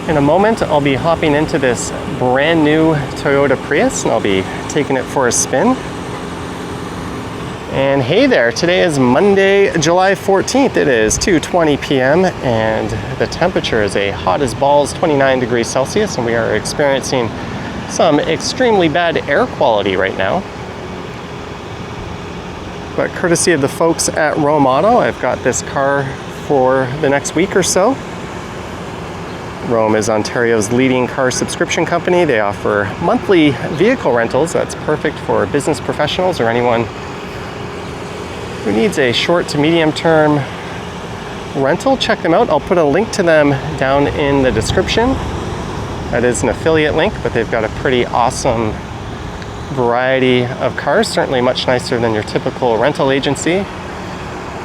In a moment, I'll be hopping into this brand new Toyota Prius and I'll be taking it for a spin. And hey there, today is Monday, July 14th. It is 2:20 p.m. and the temperature is a hot as balls 29 degrees Celsius, and we are experiencing some extremely bad air quality right now. But courtesy of the folks at Rome Auto, I've got this car for the next week or so. Rome is Ontario's leading car subscription company. They offer monthly vehicle rentals. That's perfect for business professionals or anyone who needs a short to medium term rental. Check them out. I'll put a link to them down in the description. That is an affiliate link, but they've got a pretty awesome variety of cars, certainly much nicer than your typical rental agency.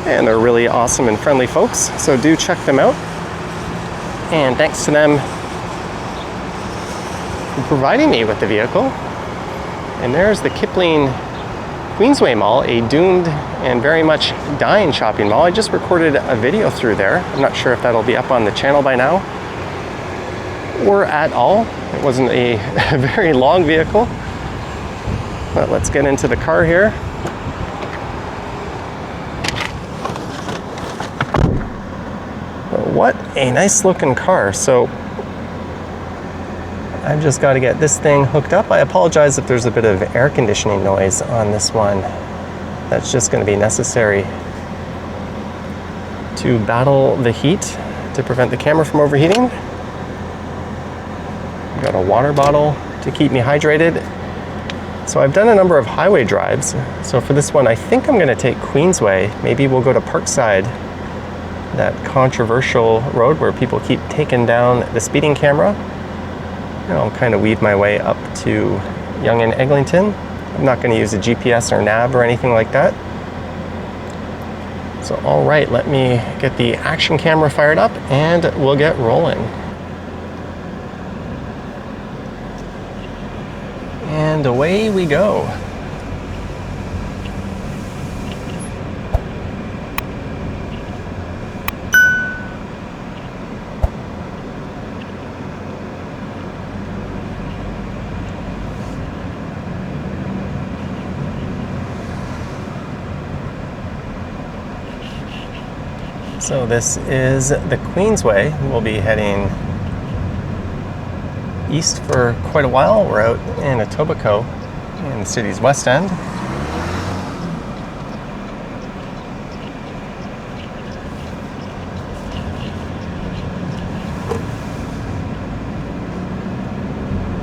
And they're really awesome and friendly folks, so do check them out. And thanks to them for providing me with the vehicle. And there's the Kipling Queensway Mall, a doomed and very much dying shopping mall. I just recorded a video through there. I'm not sure if that'll be up on the channel by now or at all. It wasn't a very long vehicle. But let's get into the car here. What a nice looking car. So I've just got to get this thing hooked up. I apologize if there's a bit of air conditioning noise on this one. That's just going to be necessary to battle the heat to prevent the camera from overheating. I've got a water bottle to keep me hydrated. So I've done a number of highway drives. So for this one, I think I'm going to take Queensway. Maybe we'll go to Parkside, that controversial road where people keep taking down the speeding camera. And I'll kind of weave my way up to Yonge and Eglinton. I'm not going to use a GPS or nav or anything like that. So all right, let me get the action camera fired up and we'll get rolling. And away we go. So this is the Queensway. We'll be heading east for quite a while. We're out in Etobicoke in the city's west end.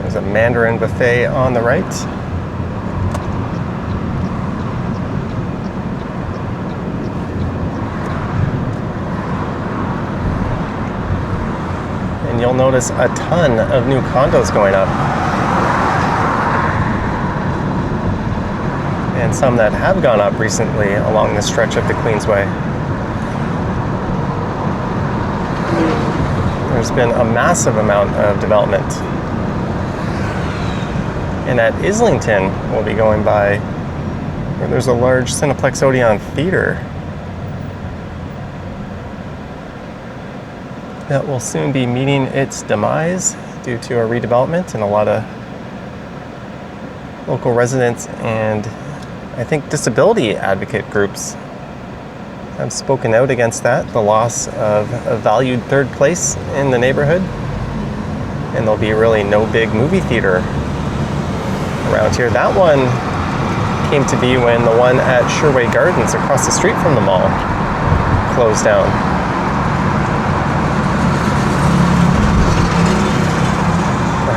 There's a Mandarin buffet on the right. You'll notice a ton of new condos going up. And some that have gone up recently along this stretch of the Queensway. There's been a massive amount of development. And at Islington, we'll be going by where there's a large Cineplex Odeon theater that will soon be meeting its demise due to a redevelopment, and a lot of local residents and I think disability advocate groups have spoken out against that, the loss of a valued third place in the neighborhood. And there'll be really no big movie theater around here. That one came to be when the one at Sherway Gardens across the street from the mall closed down.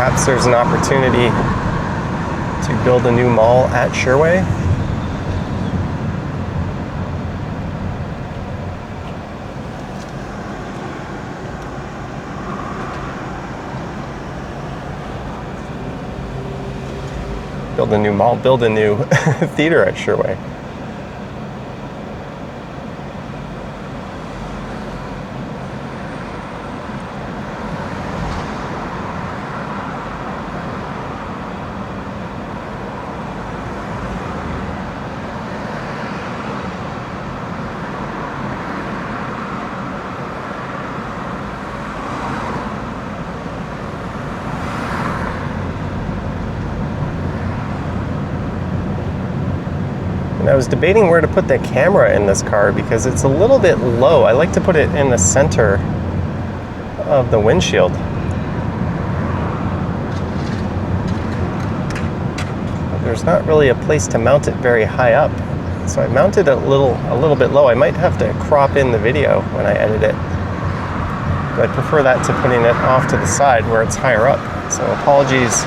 Perhaps there's an opportunity to build a new mall at Sherway. Build a new mall, build a new theater at Sherway. was debating where to put the camera in this car because it's a little bit low. I like to put it in the center of the windshield. There's not really a place to mount it very high up. So I mounted it a little bit low. I might have to crop in the video when I edit it. But I prefer that to putting it off to the side where it's higher up. So apologies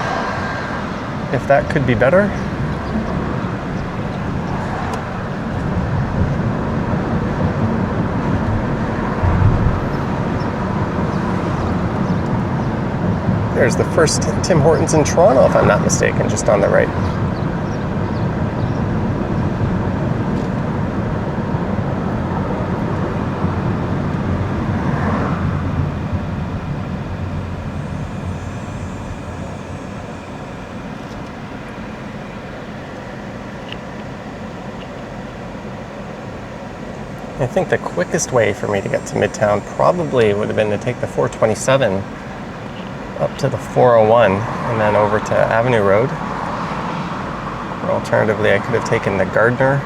if that could be better. There's the first Tim Hortons in Toronto, if I'm not mistaken, just on the right. I think the quickest way for me to get to Midtown probably would have been to take the 427 up to the 401 and then over to Avenue Road. Or alternatively, I could have taken the Gardner.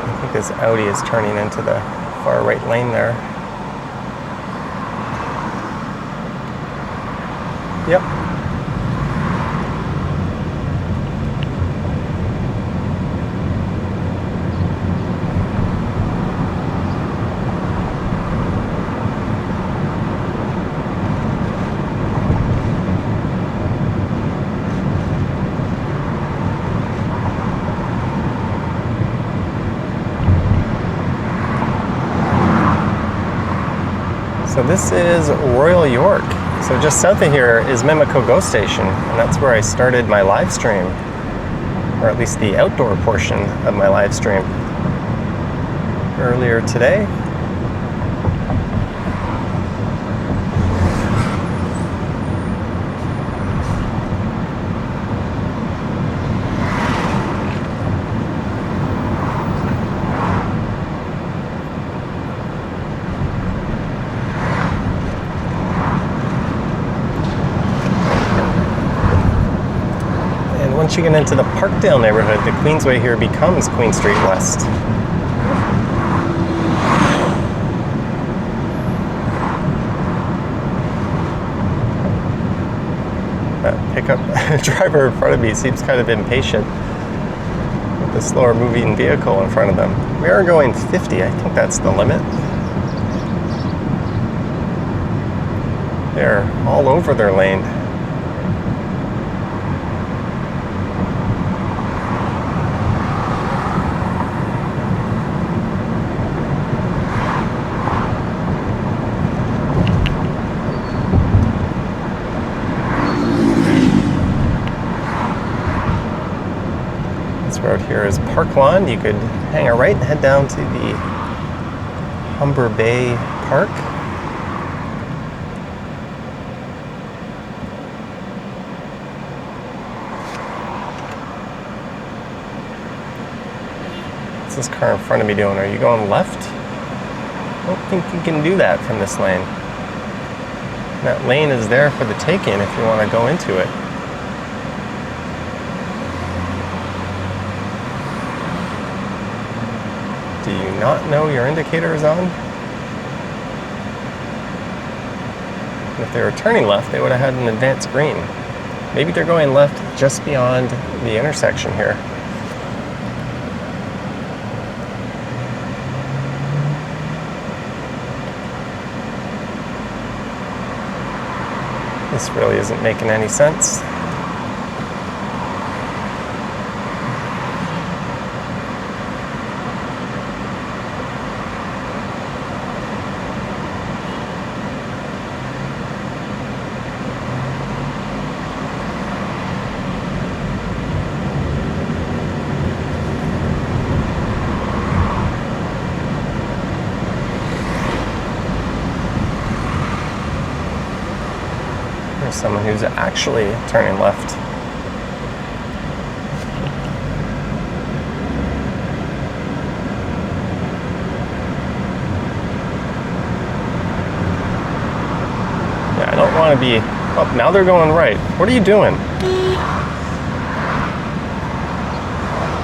I think this Audi is turning into the far right lane there. Yep. So this is Royal York. So just south of here is Mimico Go Station, and that's where I started my live stream, or at least the outdoor portion of my live stream earlier today. Once you get into the Parkdale neighborhood, the Queensway here becomes Queen Street West. That pickup driver in front of me seems kind of impatient with the slower moving vehicle in front of them. We are going 50, I think that's the limit. They're all over their lane. Road here is Park Lawn. You could hang a right and head down to the Humber Bay Park. What's this car in front of me doing? Are you going left? I don't think you can do that from this lane. That lane is there for the take-in if you want to go into it. Do you not know your indicator is on? If they were turning left, they would have had an advanced green. Maybe they're going left just beyond the intersection here. This really isn't making any sense. Someone who's actually turning left. Yeah, I don't want to be Oh, now they're going right. What are you doing?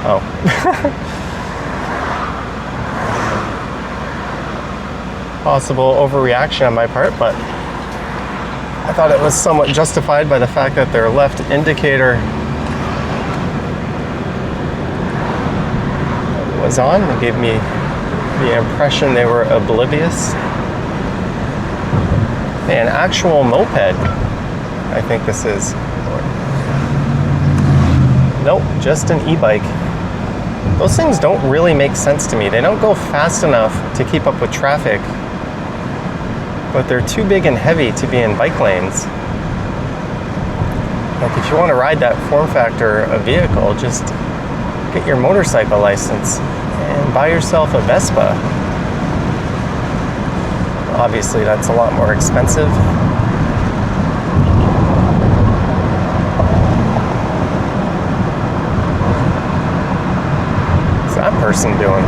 Oh. Possible overreaction on my part, but I thought it was somewhat justified by the fact that their left indicator was on. It gave me the impression they were oblivious. An actual moped, I think this is. Nope, just an e-bike. Those things don't really make sense to me. They don't go fast enough to keep up with traffic, but they're too big and heavy to be in bike lanes. Like, if you want to ride that form factor of vehicle, just get your motorcycle license and buy yourself a Vespa. Obviously, that's a lot more expensive. What's that person doing?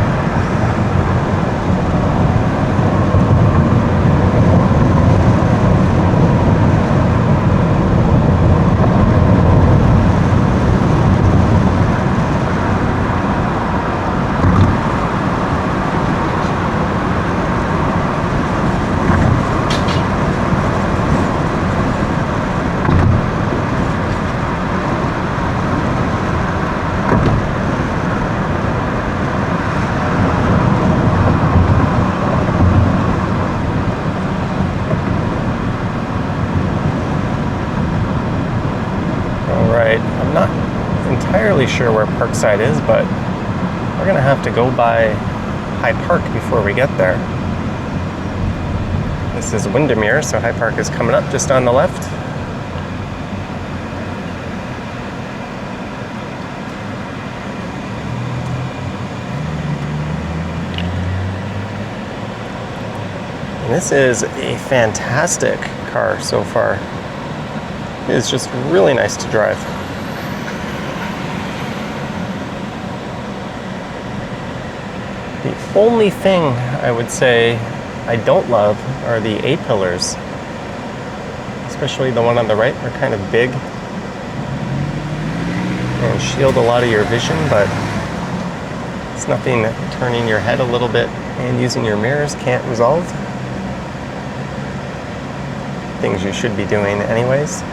Sure where Parkside is, but we're gonna have to go by High Park before we get there. This is Windermere, so High Park is coming up just on the left. And this is a fantastic car so far. It is just really nice to drive. The only thing I would say I don't love are the A-pillars. Especially the one on the right. They're kind of big and shield a lot of your vision, but it's nothing that turning your head a little bit and using your mirrors can't resolve. Things you should be doing anyways.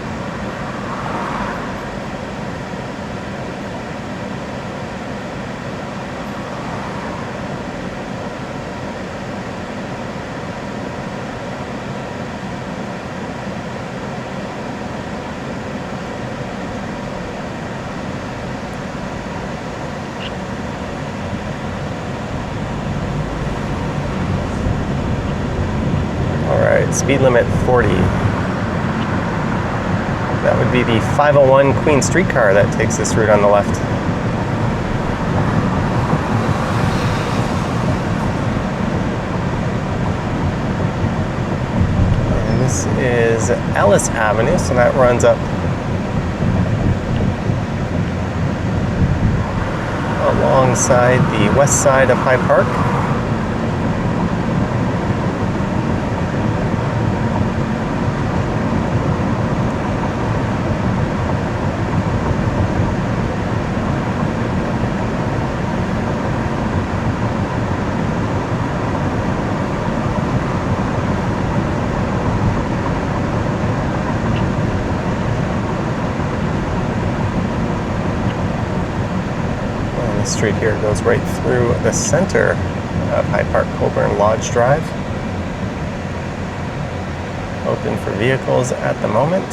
Speed limit 40. That would be the 501 Queen streetcar that takes this route on the left. And this is Ellis Avenue, so that runs up alongside the west side of High Park. Street here goes right through the center of High Park, Colburn Lodge Drive. Open for vehicles at the moment.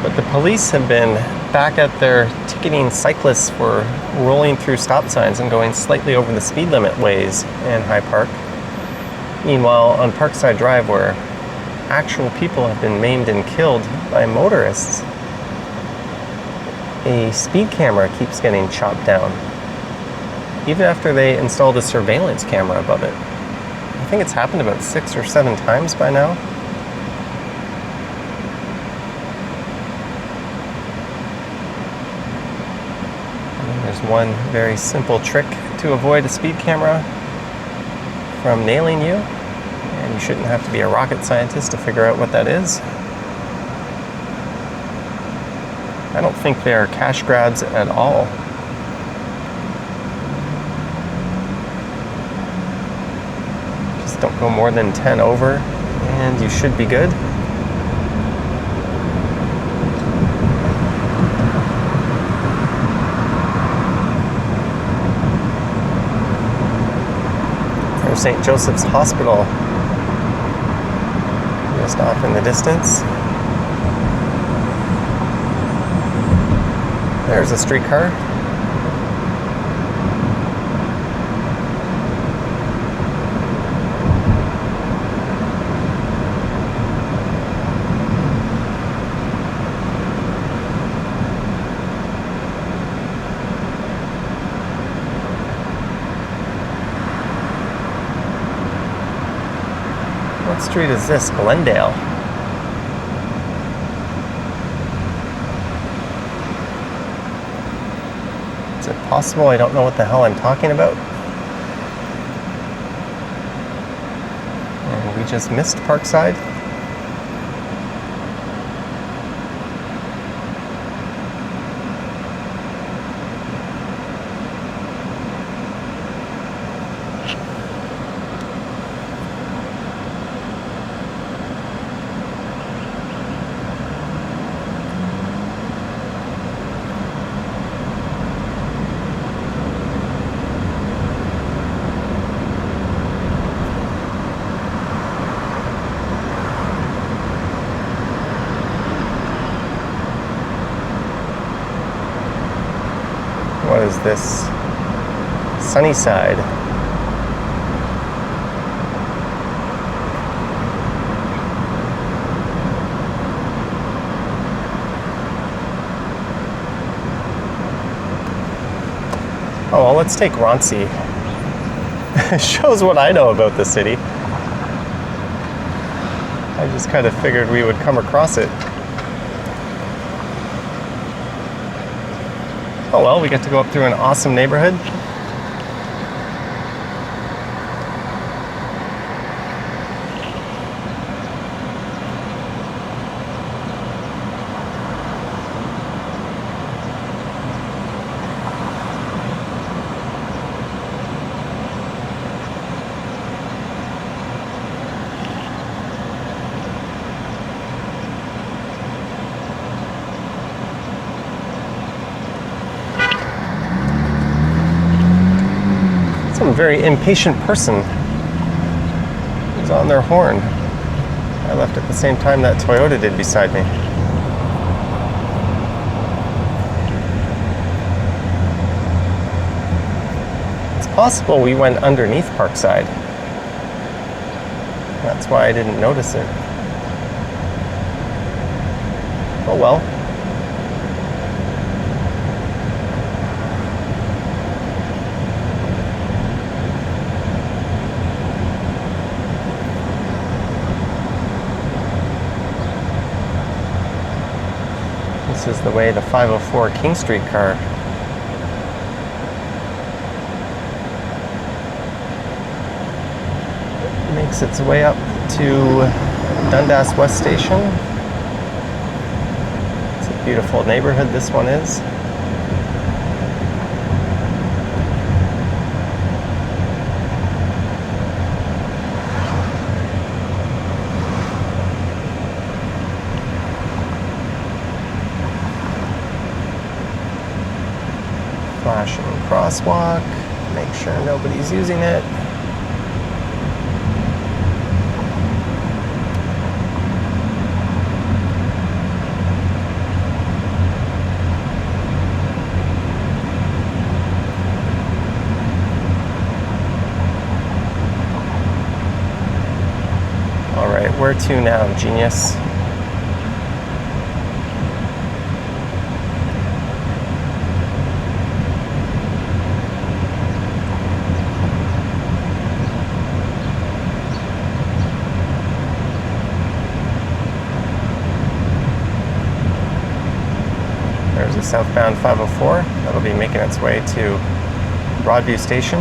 But the police have been back at their ticketing cyclists for rolling through stop signs and going slightly over the speed limit ways in High Park. Meanwhile, on Parkside Drive, where actual people have been maimed and killed by motorists, a speed camera keeps getting chopped down, even after they installed a surveillance camera above it. I think it's happened about 6 or 7 times by now. And there's one very simple trick to avoid a speed camera. from nailing you, and you shouldn't have to be a rocket scientist to figure out what that is. I don't think they are cash grabs at all. Just don't go more than 10 over, and you should be good. There's St. Joseph's Hospital, just off in the distance. There's a streetcar. What street is this? Glendale. Is it possible I don't know what the hell I'm talking about? And we just missed Parkside. What is this? Sunnyside. Oh, well, let's take Roncy. It shows what I know about the city. I just kind of figured we would come across it. Oh well, we get to go up through an awesome neighborhood. Some very impatient person who's on their horn. I left at the same time that Toyota did beside me. It's possible we went underneath Parkside. That's why I didn't notice it. Oh well. This is the way the 504 King Street car makes its way up to Dundas West Station. It's a beautiful neighborhood, this one is. Flashing crosswalk, make sure nobody's using it. All right, where to now, genius? There's a southbound 504 that'll be making its way to Broadview Station.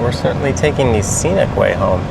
we're certainly taking the scenic way home.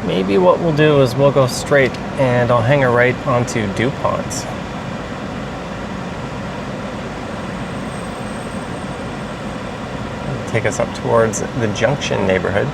Maybe what we'll do is we'll go straight and I'll hang a right onto Dupont. Take us up towards the Junction neighborhood.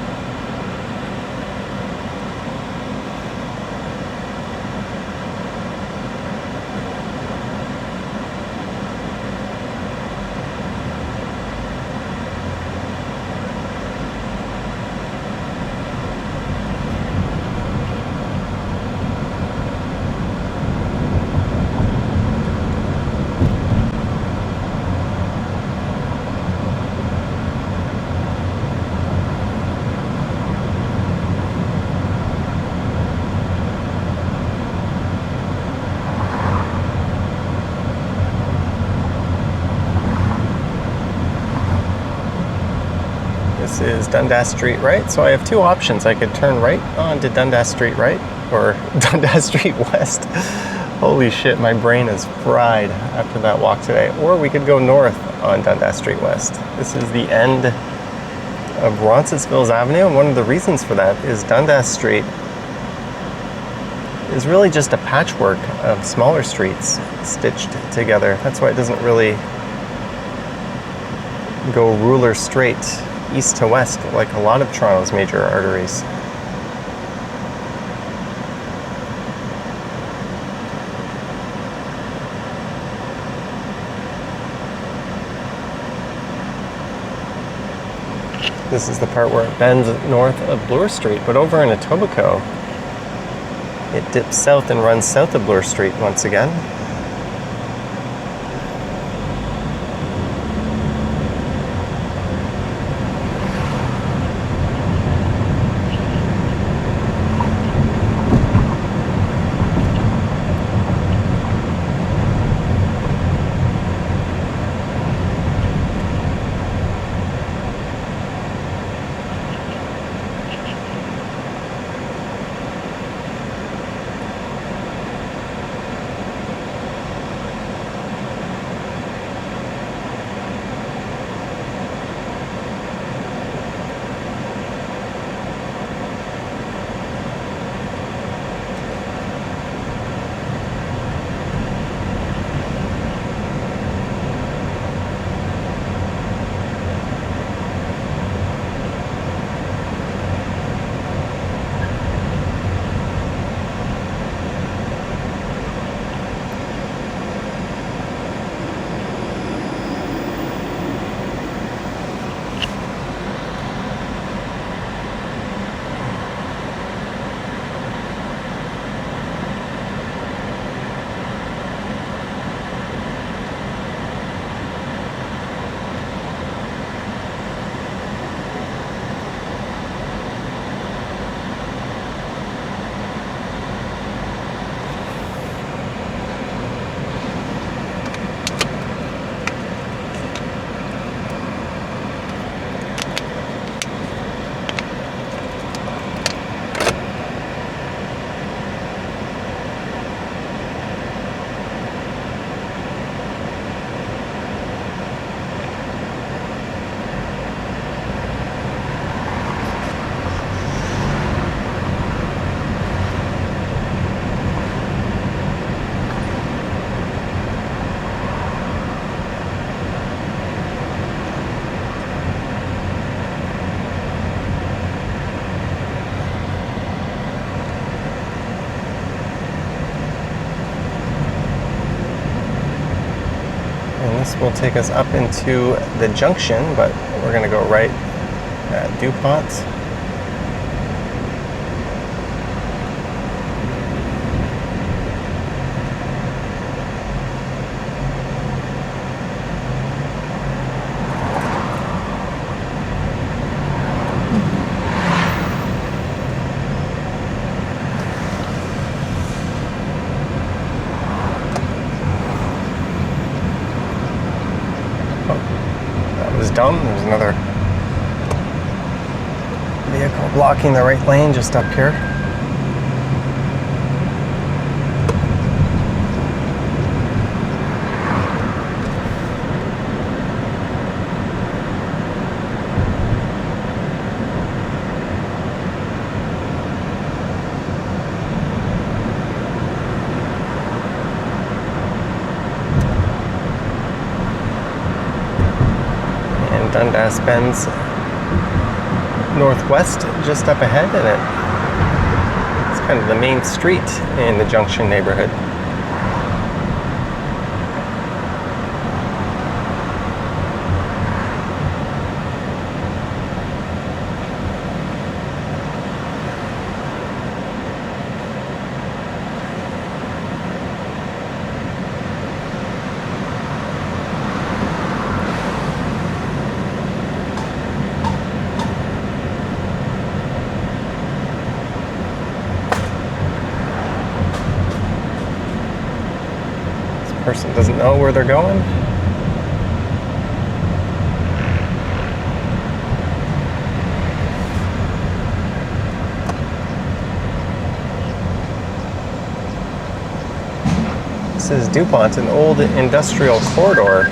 This is Dundas Street right, so I have two options. I could turn right onto Dundas Street right, or Dundas Street west. Holy shit, my brain is fried after that walk today. Or we could go north on Dundas Street west. This is the end of Roncesvalles Avenue, and one of the reasons for that is Dundas Street is really just a patchwork of smaller streets stitched together. That's why it doesn't really go ruler straight east to west like a lot of Toronto's major arteries. This is the part where it bends north of Bloor Street, but over in Etobicoke, it dips south and runs south of Bloor Street once again. This will take us up into the Junction, but we're going to go right at Dupont. That was dumb. There's another vehicle blocking the right lane just up here. Dundas bends northwest just up ahead, and it's kind of the main street in the Junction neighborhood. Person doesn't know where they're going. This is Dupont, an old industrial corridor.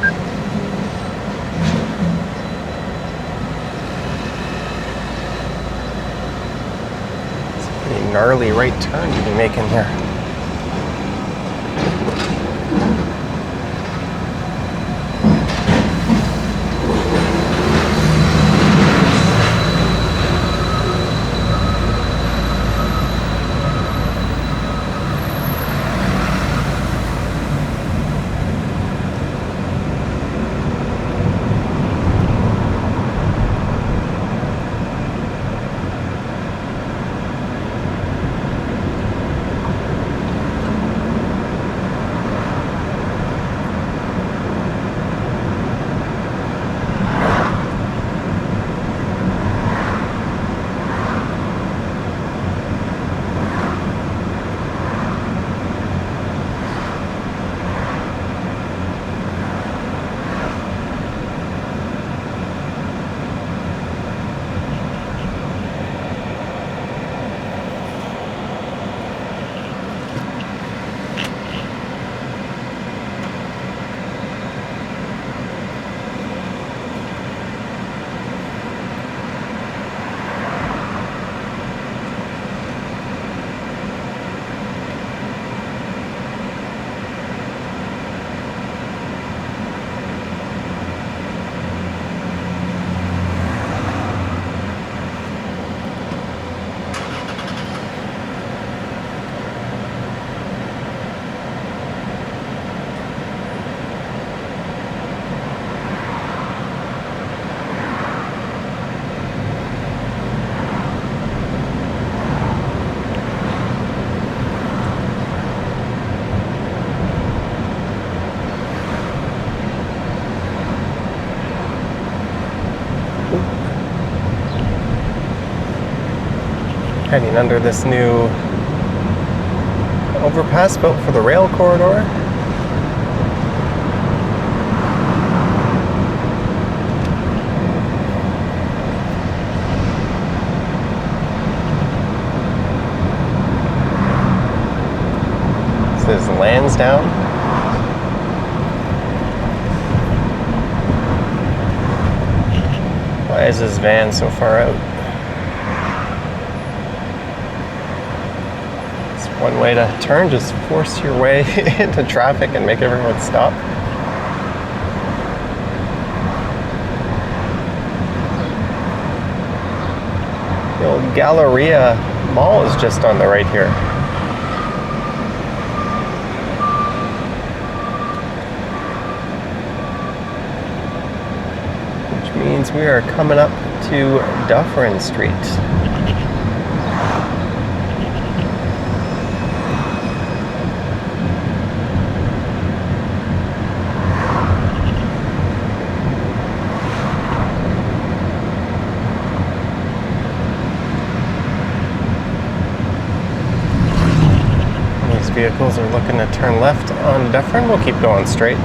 It's a pretty gnarly right turn to be making here. Heading under this new overpass built for the rail corridor. This is Lansdowne. Why is this van so far out? One way to turn, just force your way into traffic and make everyone stop. The old Galleria Mall is just on the right here. Which means we are coming up to Dufferin Street. Vehicles are looking to turn left on Dufferin. We'll keep going straight.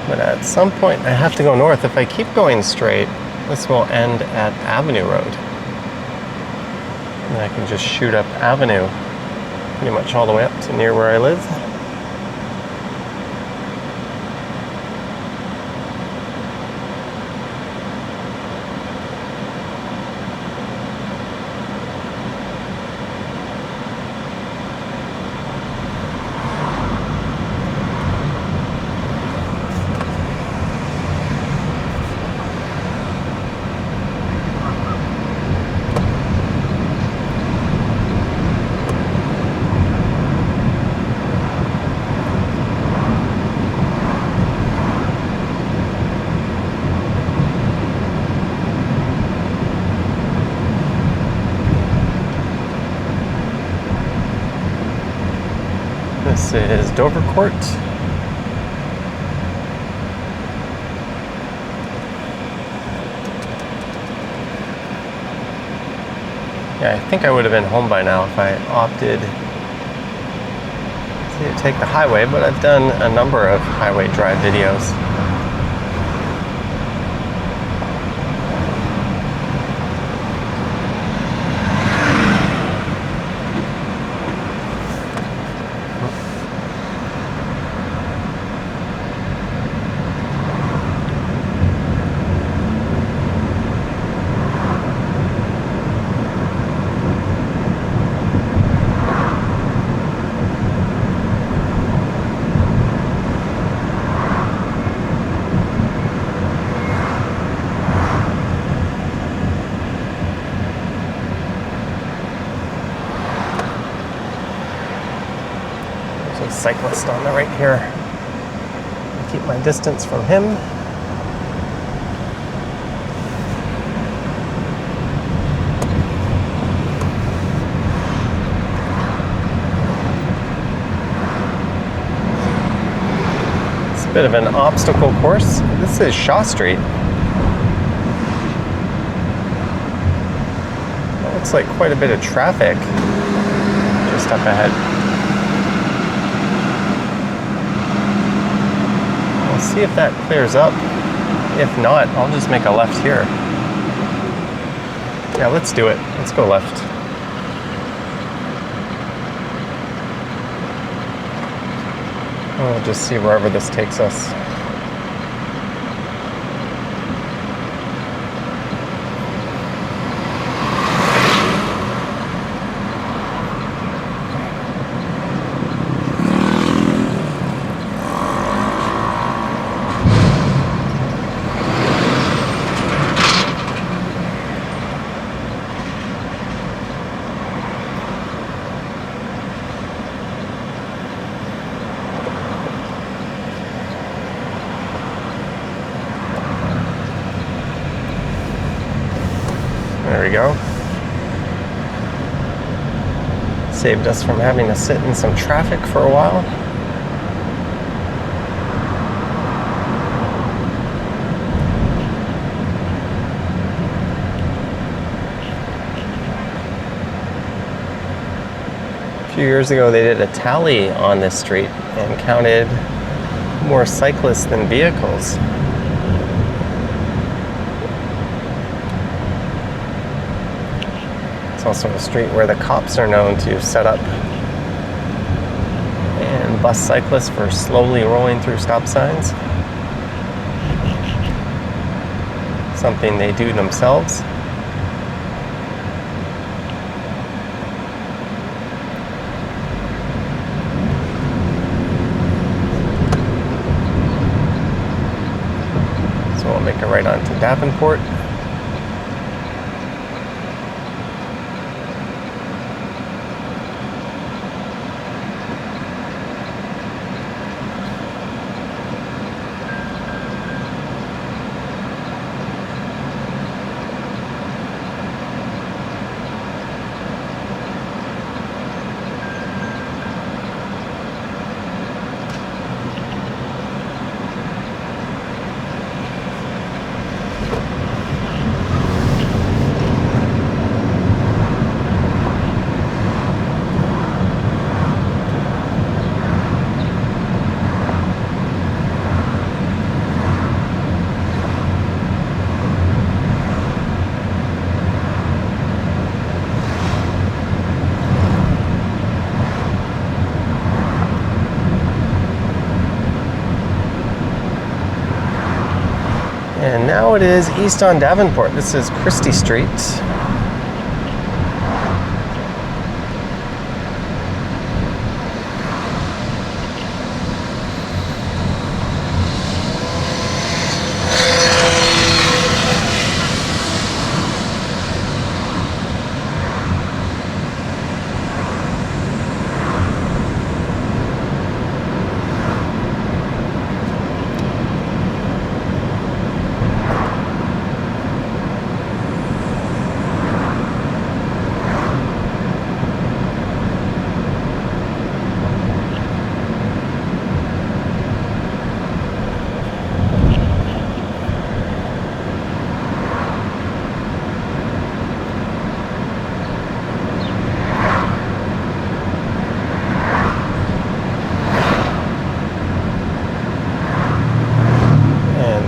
But at some point I have to go north. If I keep going straight, this will end at Avenue Road. And I can just shoot up Avenue pretty much all the way up to near where I live. This is Dovercourt. Yeah, I think I would have been home by now if I opted to take the highway, but I've done a number of highway drive videos. Cyclist on the right here. Keep my distance from him. It's a bit of an obstacle course. This is Shaw Street. It looks like quite a bit of traffic just up ahead. See if that clears up. If not, I'll just make a left here. Yeah, let's do it. Let's go left. We'll just see wherever this takes us. There we go. Saved us from having to sit in some traffic for a while. A few years ago they did a tally on this street and counted more cyclists than vehicles. Also a street where the cops are known to set up and bust cyclists for slowly rolling through stop signs. Something they do themselves. So we'll make a right onto Davenport. is east on Davenport. This is Christie Street.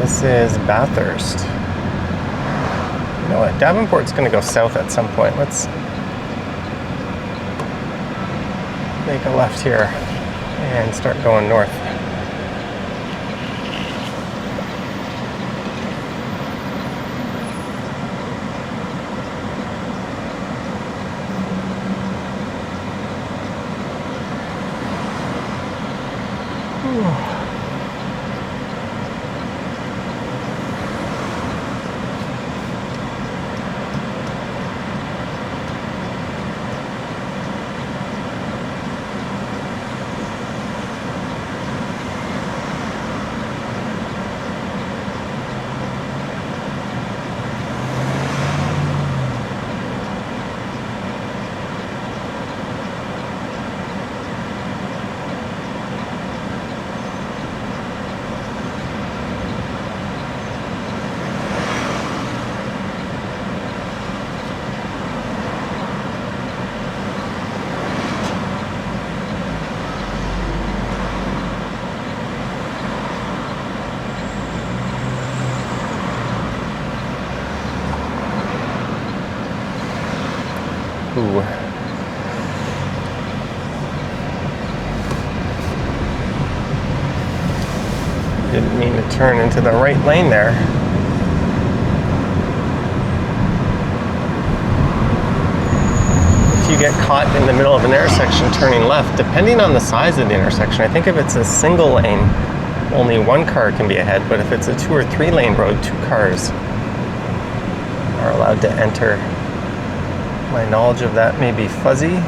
This is Bathurst. You know what? Davenport's going to go south at some point. Let's make a left here and start going north. Ooh. Didn't mean to turn into the right lane there. If you get caught in the middle of an intersection turning left, depending on the size of the intersection, I think if it's a single lane, only one car can be ahead, but if it's a 2 or 3 lane road, 2 cars are allowed to enter. My knowledge of that may be fuzzy.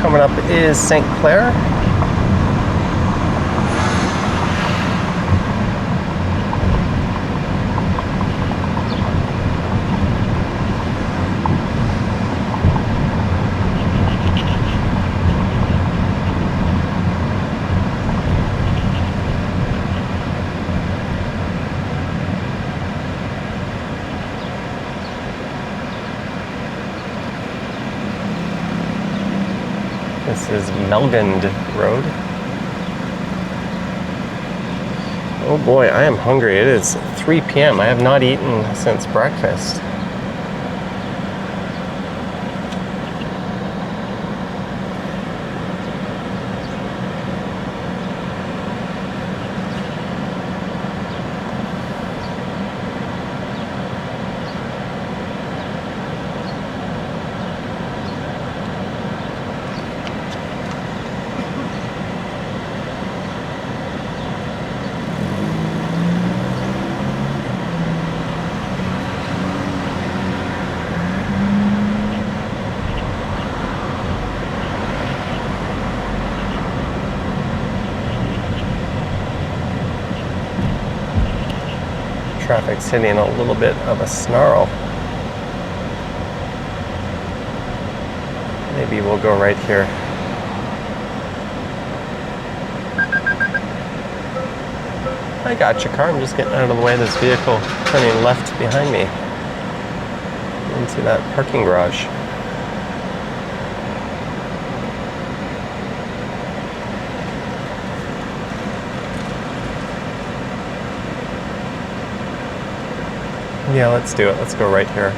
Coming up is St. Clair. This is Melgund Road. Oh boy, I am hungry. It is 3 p.m. I have not eaten since breakfast. Traffic's hitting a little bit of a snarl. Maybe we'll go right here. I got your car. I'm just getting out of the way of this vehicle turning left behind me into that parking garage. Yeah, let's do it. Let's go right here.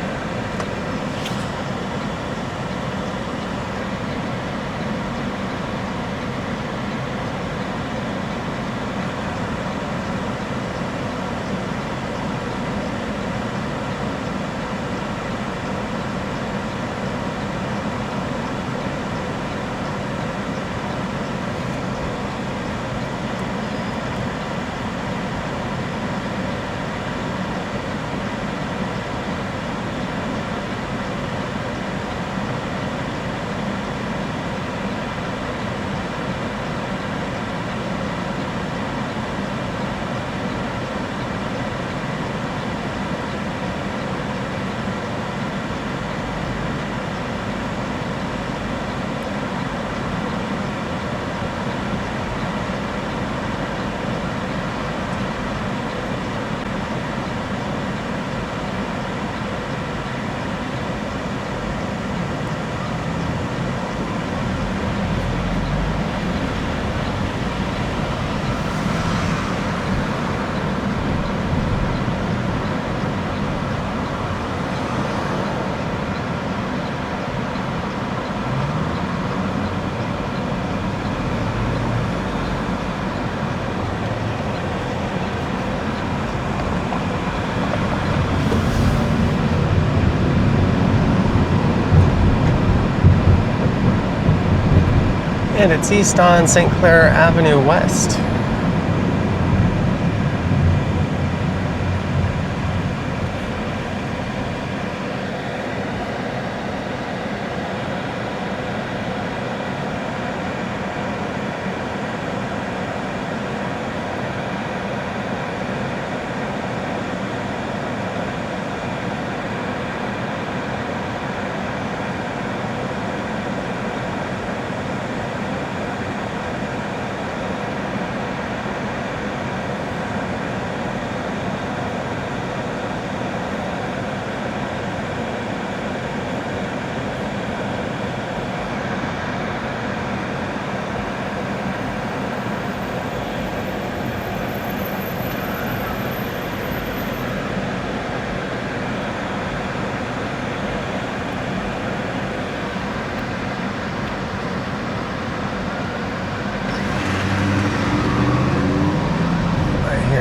And it's east on St. Clair Avenue West.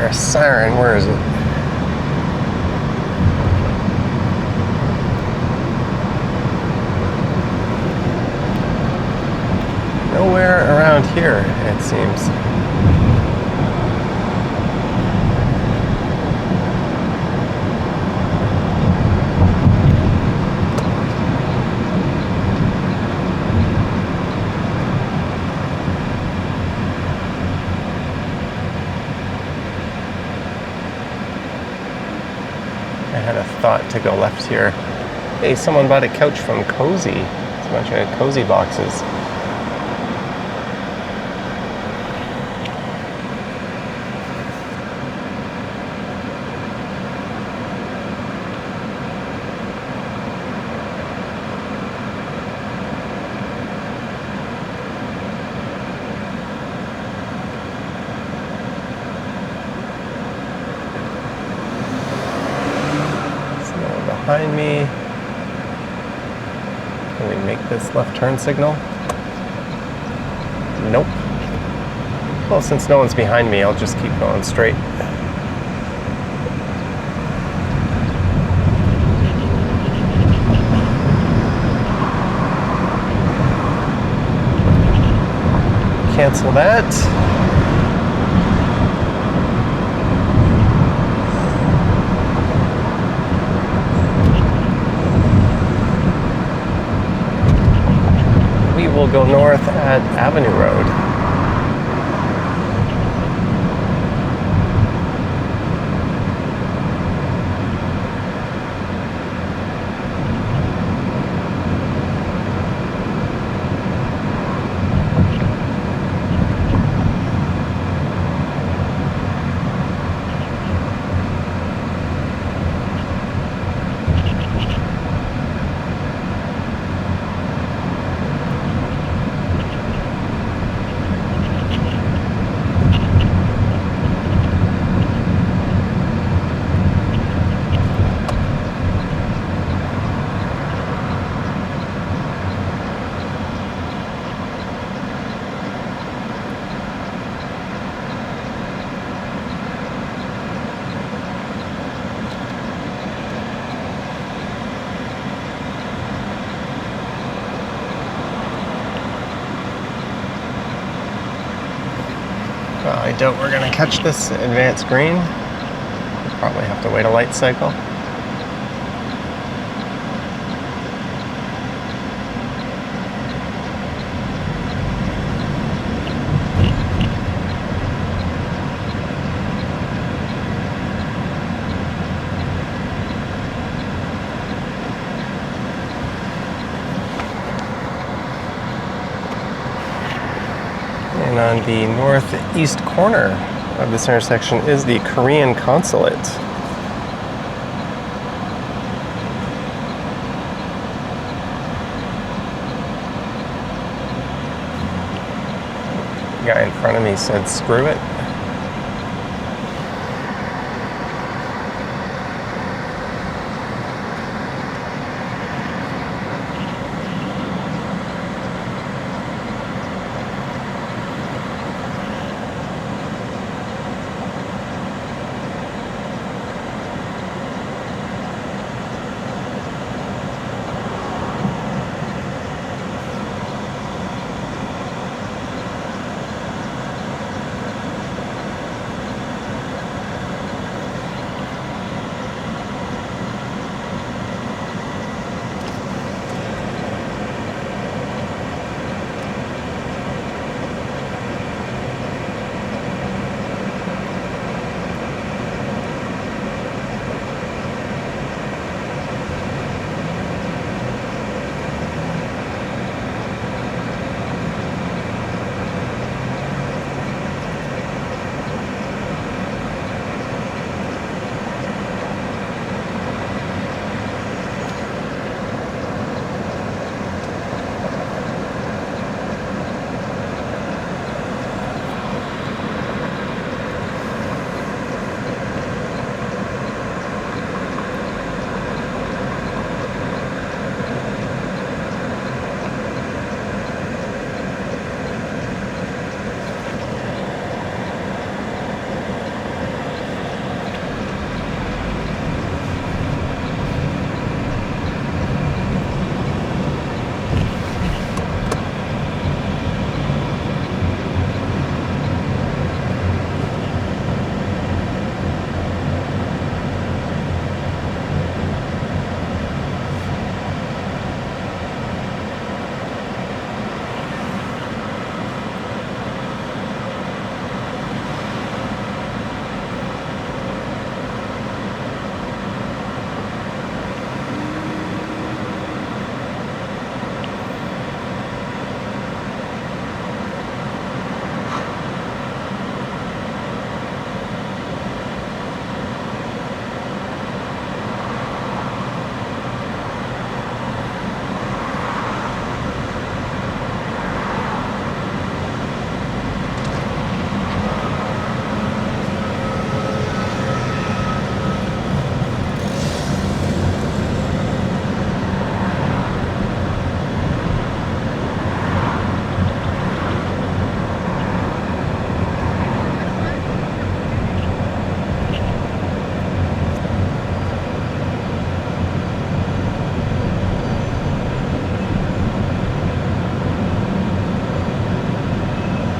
A siren, where is it? Nowhere around here, it seems. Thought to go left here. Hey, someone bought a couch from Cozy. It's a bunch of Cozy boxes. Behind me. Can we make this left turn signal? Nope. Well, since no one's behind me, I'll just keep going straight. Cancel that. We'll go north at Avenue Road. Well, I doubt we're going to catch this advanced green. We'll probably have to wait a light cycle. And on the northeast corner of this intersection is the Korean consulate. The guy in front of me said, "Screw it."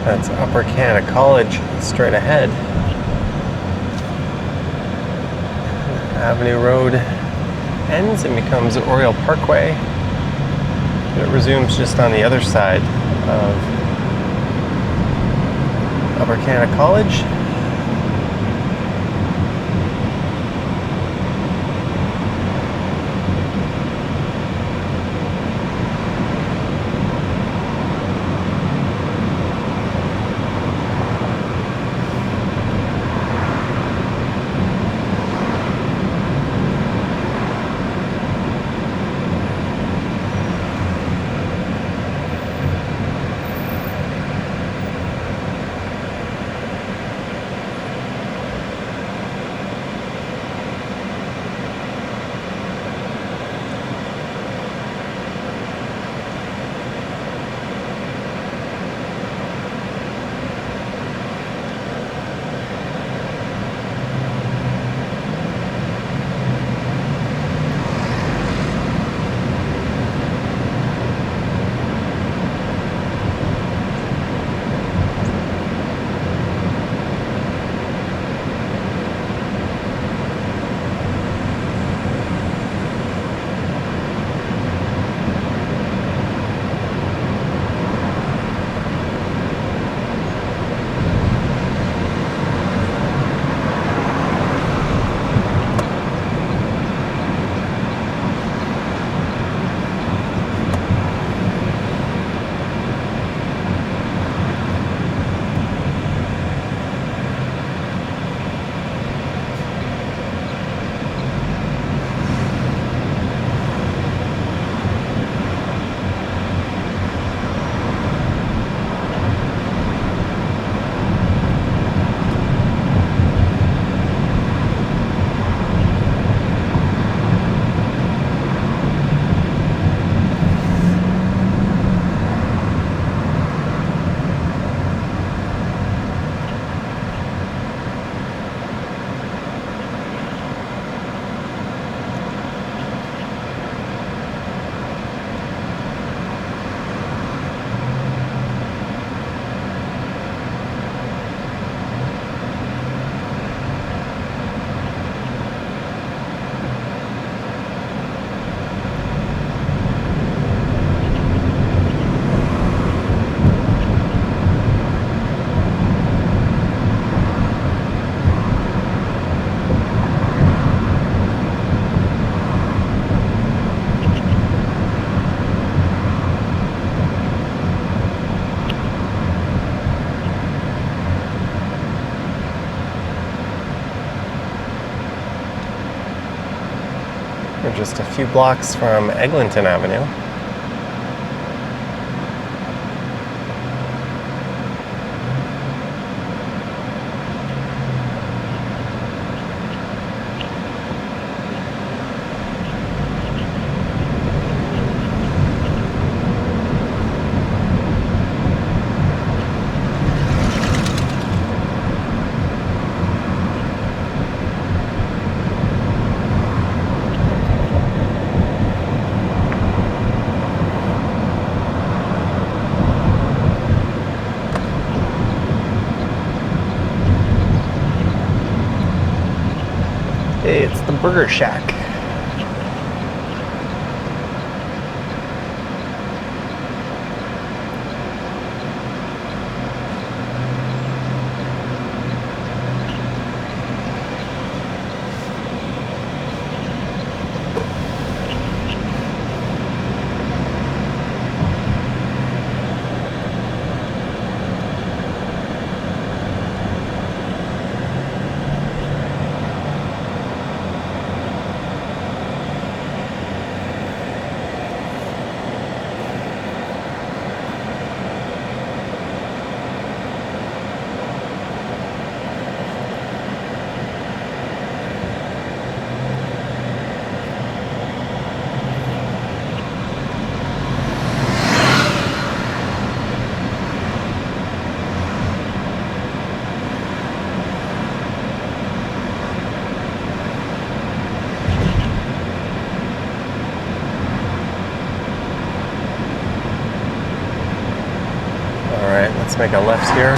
That's Upper Canada College straight ahead. Avenue Road ends and becomes Oriole Parkway. It resumes just on the other side of Upper Canada College. We're just a few blocks from Eglinton Avenue. Hey, it's the Burger Shack. Let's make a left here.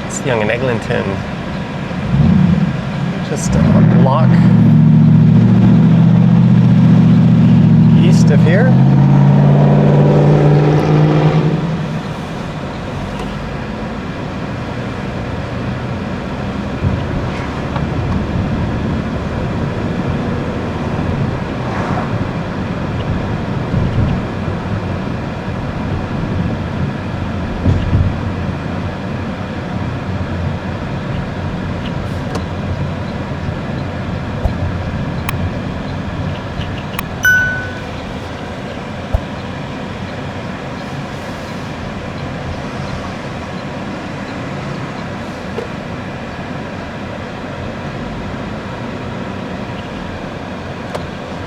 It's Yonge and Eglinton. Just a block east of here.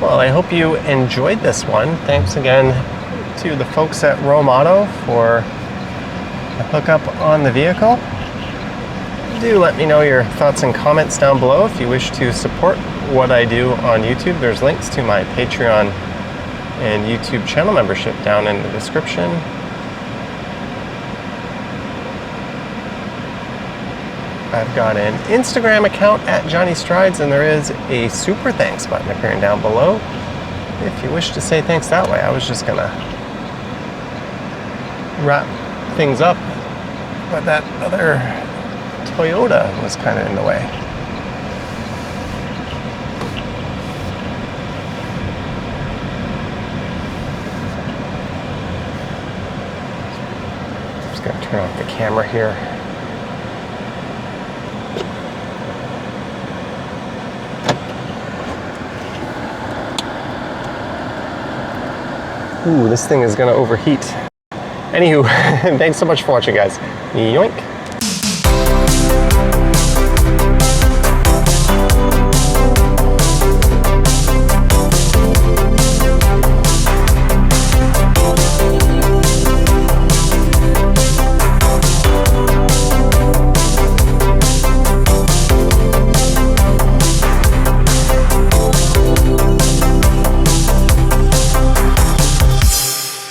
Well, I hope you enjoyed this one. Thanks again to the folks at Rome Auto for the hookup on the vehicle. Do let me know your thoughts and comments down below. If you wish to support what I do on YouTube, there's links to my Patreon and YouTube channel membership down in the description. I've got an Instagram account at Johnny Strides, and there is a super thanks button appearing down below if you wish to say thanks that way. I was just gonna wrap things up, but that other Toyota was kind of in the way. I'm just gonna turn off the camera here. Ooh, this thing is gonna overheat. Anywho, thanks so much for watching, guys. Yoink.